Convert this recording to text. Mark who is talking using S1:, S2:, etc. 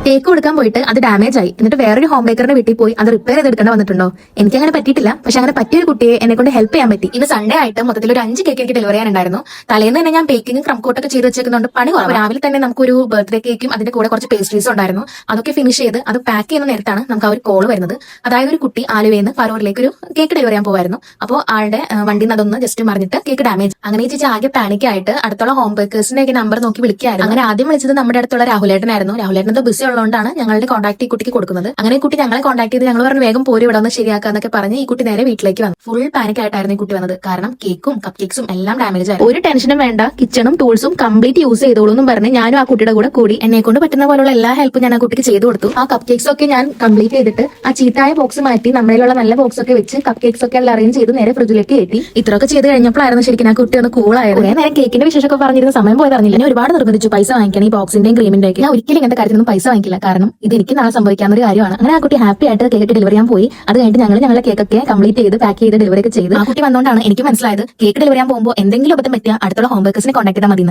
S1: Cake കൊടുക്കാൻ പോയിട്ട് അത് ഡാമേജ് ആയി. എന്നിട്ട് വേറൊരു ഹോം ബേക്കറിന്റെ വീട്ടിൽ പോയി അത് റിപ്പയർ ചെയ്തെടുക്കേണ്ട വന്നിട്ടുണ്ടോ? എനിക്ക് അങ്ങനെ പറ്റിയിട്ടില്ല. പക്ഷെ അങ്ങനെ പറ്റിയൊരു കുട്ടിയെ എന്നെ കൊണ്ട് ഹെൽപ്പ് ചെയ്യാൻ പറ്റി. ഇന്ന് സൺഡേ ആയിട്ട് മൊത്തത്തിൽ ഒരു 5 കേക്ക് എനിക്ക് ഡെലിവറി ചെയ്യാനുണ്ടായിരുന്നു. തലേന്ന് തന്നെ ഞാൻ ബേക്കിംഗ് ക്രം കോട്ടൊക്കെ ചെയ്ത് വെച്ചേക്കുന്നുണ്ട്. പണി കുറവ്. രാവിലെ തന്നെ നമുക്കൊരു ബർത്ത്ഡേ കേക്കും അതിന്റെ കൂടെ കുറച്ച് പേസ്ട്രീസും ഉണ്ടായിരുന്നു. അതൊക്കെ ഫിനിഷ് ചെയ്ത് അത് പാക്ക് ചെയ്യുന്ന നേരത്താണ് നമുക്ക് ആ ഒരു കോള് വരുന്നത്. അതായത് ഒരു കുട്ടി ആലുവയിൽ നിന്ന് ഫറൂറിലേക്ക് ഒരു കേക്ക് ഡെലിവറി ചെയ്യാൻ പോവായിരുന്നു. അപ്പോൾ ആളുടെ വണ്ടിയിൽ നിന്ന് അതൊന്ന് ജസ്റ്റ് മറിഞ്ഞിട്ട് കേക്ക് ഡാമേജ്. അങ്ങനെ ചേച്ചി ആകെ പാനിക് ആയിട്ട് അടുത്തുള്ള ഹോം ബേക്കേഴ്സിന്റെ ഒക്കെ നമ്പർ നോക്കി വിളിക്കായിരുന്നു. അങ്ങനെ ആദ്യം വിളിച്ചത് നമ്മുടെ അടുത്തുള്ള രാഹുലേട്ടനായിരുന്നു. രാഹുലേട്ടൻ എന്തോ ബിസി ഉള്ളതുകൊണ്ടാണ് ഞങ്ങളുടെ കോൺടാക്ട് ഈ കുട്ടിക്ക് കൊടുക്കുന്നത്. അങ്ങനെ ഈ കുട്ടി ഞങ്ങളെ കോൺടാക്ട് ചെയ്ത് ഞങ്ങൾ പറഞ്ഞു വേഗം പോരും ഇവിടെ ഒന്ന് ശരിയാക്കാന്നൊക്കെ പറഞ്ഞ് ഈ കുട്ടി നേരെ വീട്ടിലേക്ക് വന്നു. ഫുൾ പാനിക് ആയിട്ടായിരുന്നു ഈ കുട്ടി വന്നത്. കാരണം കേക്കും കപ്പ് കേക്സും എല്ലാം ഡാമേജ് ആയി. ഒരു ടെൻഷനും വേണ്ട, കിച്ചണും ടൂൾസും കംപ്ലീറ്റ് യൂസ് ചെയ്തോളൂ എന്നും പറഞ്ഞ് ഞാനും ആ കുട്ടിയുടെ കൂടെ കൂടി എന്നെ കൊണ്ട് പറ്റുന്ന പോലുള്ള എല്ലാ ഹെൽപ്പും ഞാൻ ആ കുട്ടിക്ക് ചെയ്തു കൊടുത്തു. ആ കപ്പ് കേക്സ് ഒക്കെ ഞാൻ കംപ്ലീറ്റ് ചെയ്തിട്ട് ആ ചീത്തായ ബോക്സ് മാറ്റി നമ്മളിലുള്ള നല്ല ബോക്സ് ഒക്കെ വെച്ച് കപ്പ് കേക്സ് ഒക്കെ എല്ലാം അറേഞ്ച് ചെയ്ത് നേരെ ഫ്രിഡ്ജിലേക്ക് കയറ്റി. ഇത്രയൊക്കെ ചെയ്ത് കഴിഞ്ഞപ്പോഴായിരുന്നു ശരിക്കും ആ കുട്ടി ഒന്ന് കൂളായത്. കുറെ നേരം കേക്കിന്റെ വിശേഷമൊക്കെ പറഞ്ഞിരുന്ന സമയം പോയത് അറിഞ്ഞില്ല. ഞാൻ ഒരുപാട് നിർബന്ധിച്ചു പൈസ വാങ്ങിക്കണം ഈ ബോക്സിന്റെയും ക്രീമിന്റെ ഒക്കെ. ഞാൻ ഒരിക്കലും ഇങ്ങനത്തെ കാര്യത്തിനൊന്നും പൈസ വാങ്ങിക്കില്ല. കാരണം ഇത് എനിക്ക് നാളെ സംഭവിക്കാവുന്ന ഒരു കാര്യമാണ്. അങ്ങനെ ആ കുട്ടി ഹാപ്പി ആയിട്ട് കേക്ക് ഡെലിവറി ചെയ്യാൻ പോയി. അത് കഴിഞ്ഞിട്ട് ഞങ്ങളുടെ കേക്കൊക്കെ കംപ്ലീറ്റ് ചെയ്ത് പാക്ക് ചെയ്ത് ഡെലിവറി ഒക്കെ ചെയ്ത് ആ കുട്ടി വന്നുകൊണ്ടാണ് എനിക്ക് മനസ്സിലായത് കേക്ക് ഡെലിവറി ചെയ്യാൻ പോകുമ്പോൾ എന്തെങ്കിലും അബദ്ധം പറ്റിയ അടുത്തുള്ള ഹോം ബേക്കേഴ്സിനെ കോൺടാക്ട് ചെയ്താൽ മതി.